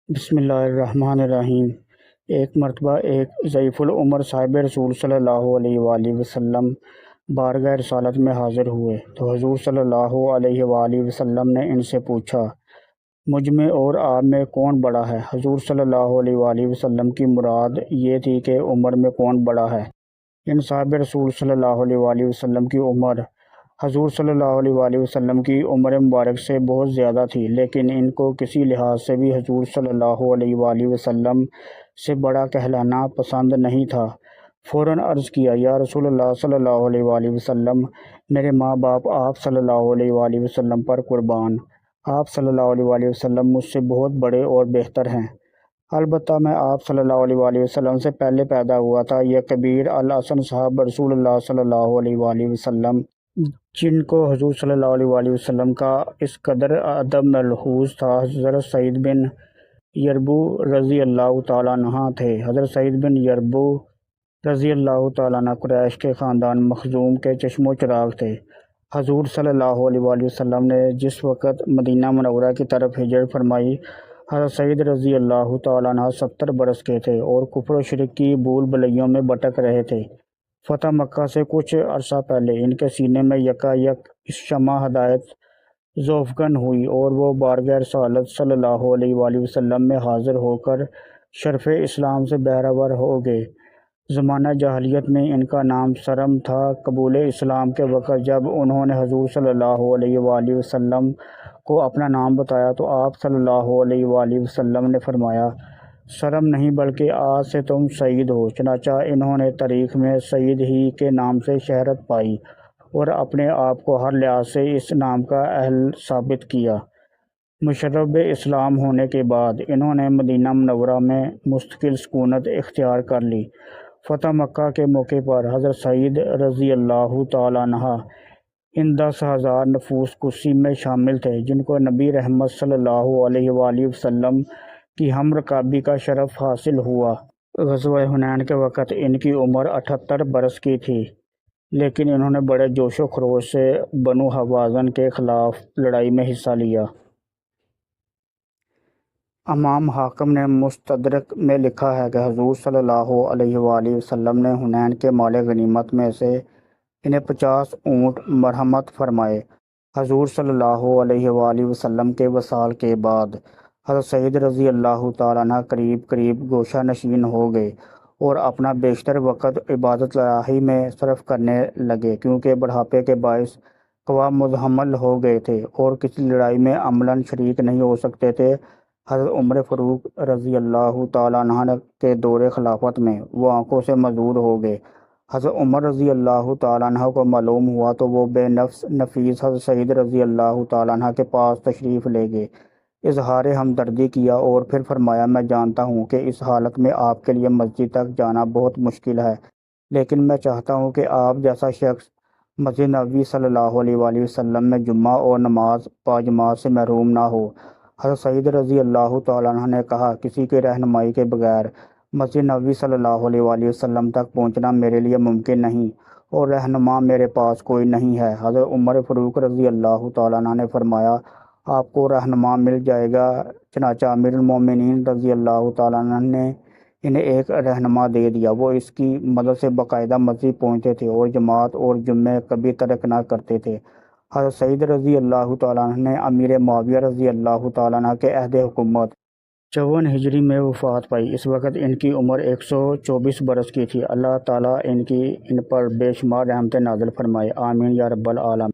بسم اللہ الرحمن الرحیم۔ ایک مرتبہ ایک ضعیف العمر صاحب رسول صلی اللہ علیہ وآلہ وسلم بارگاہ رسالت میں حاضر ہوئے تو حضور صلی اللہ علیہ وآلہ وسلم نے ان سے پوچھا، مجھ میں اور آپ میں کون بڑا ہے؟ حضور صلی اللہ علیہ وآلہ وسلم کی مراد یہ تھی کہ عمر میں کون بڑا ہے۔ ان صاحب رسول صلی اللہ علیہ وآلہ وسلم کی عمر حضور صلی اللہ علیہ وآلہ وسلم کی عمر مبارک سے بہت زیادہ تھی، لیکن ان کو کسی لحاظ سے بھی حضور صلی اللہ علیہ وآلہ وسلم سے بڑا کہلانا پسند نہیں تھا۔ فوراً عرض کیا، یا رسول اللہ صلی اللہ علیہ وآلہ وسلم، میرے ماں باپ آپ صلی اللہ علیہ وآلہ وسلم پر قربان۔ آپ صلی اللہ علیہ وآلہ وسلم مجھ سے بہت بڑے اور بہتر ہیں۔ البتہ میں آپ صلی اللہ علیہ وآلہ وسلم سے پہلے پیدا ہوا تھا۔ یہ کبیر الحسن صاحب رسول اللہ صلی اللہ علیہ وآلہ وسلم، جن کو حضور صلی اللہ علیہ وآلہ وسلم کا اس قدر ادب ملحوظ تھا، حضرت سعید بن یربو رضی اللہ تعالیٰ عنہ تھے۔ حضرت سعید بن یربو رضی اللہ تعالیٰ عنہ قریش کے خاندان مخزوم کے چشم و چراغ تھے۔ حضور صلی اللہ علیہ وآلہ وسلم نے جس وقت مدینہ منورہ کی طرف ہجرت فرمائی، حضرت سعید رضی اللہ تعالیٰ عنہ 70 برس کے تھے اور کفر و شرک کی بھول بھلیوں میں بھٹک رہے تھے۔ فتح مکہ سے کچھ عرصہ پہلے ان کے سینے میں یکا یک شمع ہدایت ذوفگن ہوئی اور وہ بارگاہ رسالت صلی اللہ علیہ وآلہ وسلم میں حاضر ہو کر شرف اسلام سے بہرہ ہو گئے۔ زمانہ جاہلیت میں ان کا نام سرم تھا۔ قبول اسلام کے وقت جب انہوں نے حضور صلی اللہ علیہ وآلہ وسلم کو اپنا نام بتایا تو آپ صلی اللہ علیہ وآلہ وسلم نے فرمایا، سرم نہیں بلکہ آج سے تم سعید ہو۔ چنانچہ انہوں نے تاریخ میں سعید ہی کے نام سے شہرت پائی اور اپنے آپ کو ہر لحاظ سے اس نام کا اہل ثابت کیا۔ مشرف اسلام ہونے کے بعد انہوں نے مدینہ منورہ میں مستقل سکونت اختیار کر لی۔ فتح مکہ کے موقع پر حضرت سعید رضی اللہ تعالیٰ عنہ ان 10,000 نفوس کشی میں شامل تھے جن کو نبی رحمت صلی اللہ علیہ وآلہ وسلم کی ہم رکابی کا شرف حاصل ہوا۔ غزوہ حنین کے وقت ان کی عمر 78 برس کی تھی، لیکن انہوں نے بڑے جوش و خروش سے بنو حوازن کے خلاف لڑائی میں حصہ لیا۔ امام حاکم نے مستدرک میں لکھا ہے کہ حضور صلی اللہ علیہ وآلہ وسلم نے حنین کے مال غنیمت میں سے انہیں 50 اونٹ مرحمت فرمائے۔ حضور صلی اللہ علیہ وآلہ وسلم کے وصال کے بعد حضرت سعید رضی اللہ تعالیٰ عنہ قریب گوشہ نشین ہو گئے اور اپنا بیشتر وقت عبادت الہی میں صرف کرنے لگے، کیونکہ بڑھاپے کے باعث قوا مزمل ہو گئے تھے اور کسی لڑائی میں عملاً شریک نہیں ہو سکتے تھے۔ حضرت عمر فاروق رضی اللہ تعالیٰ عنہ کے دور خلافت میں وہ آنکھوں سے معذور ہو گئے۔ حضرت عمر رضی اللہ تعالیٰ عنہ کو معلوم ہوا تو وہ بے نفس نفیس حضرت سعید رضی اللہ تعالیٰ عنہ کے پاس تشریف لے گئے، اظہار ہمدردی کیا اور پھر فرمایا، میں جانتا ہوں کہ اس حالت میں آپ کے لیے مسجد تک جانا بہت مشکل ہے، لیکن میں چاہتا ہوں کہ آپ جیسا شخص مسجد نبوی صلی اللہ علیہ وآلہ وسلم میں جمعہ اور نماز باجماعت سے محروم نہ ہو۔ حضرت سعید رضی اللہ تعالیٰ عنہ نے کہا، کسی کی رہنمائی کے بغیر مسجد نبوی صلی اللہ علیہ وآلہ وسلم تک پہنچنا میرے لیے ممکن نہیں اور رہنما میرے پاس کوئی نہیں ہے۔ حضرت عمر فاروق رضی اللہ تعالیٰ عنہ نے فرمایا، آپ کو رہنما مل جائے گا۔ چنانچہ امیر المومنین رضی اللہ تعالیٰ عنہ نے انہیں ایک رہنما دے دیا۔ وہ اس کی مدد سے باقاعدہ مسجد پہنچتے تھے اور جماعت اور جمعے کبھی ترک نہ کرتے تھے۔ حضرت سعید رضی اللہ تعالیٰ عنہ نے امیر معاویہ رضی اللہ تعالیٰ عنہ کے عہد حکومت 54 ہجری میں وفات پائی۔ اس وقت ان کی عمر 124 برس کی تھی۔ اللہ تعالیٰ ان پر بے شمار رحمتیں نازل فرمائے، آمین یا رب العالمین۔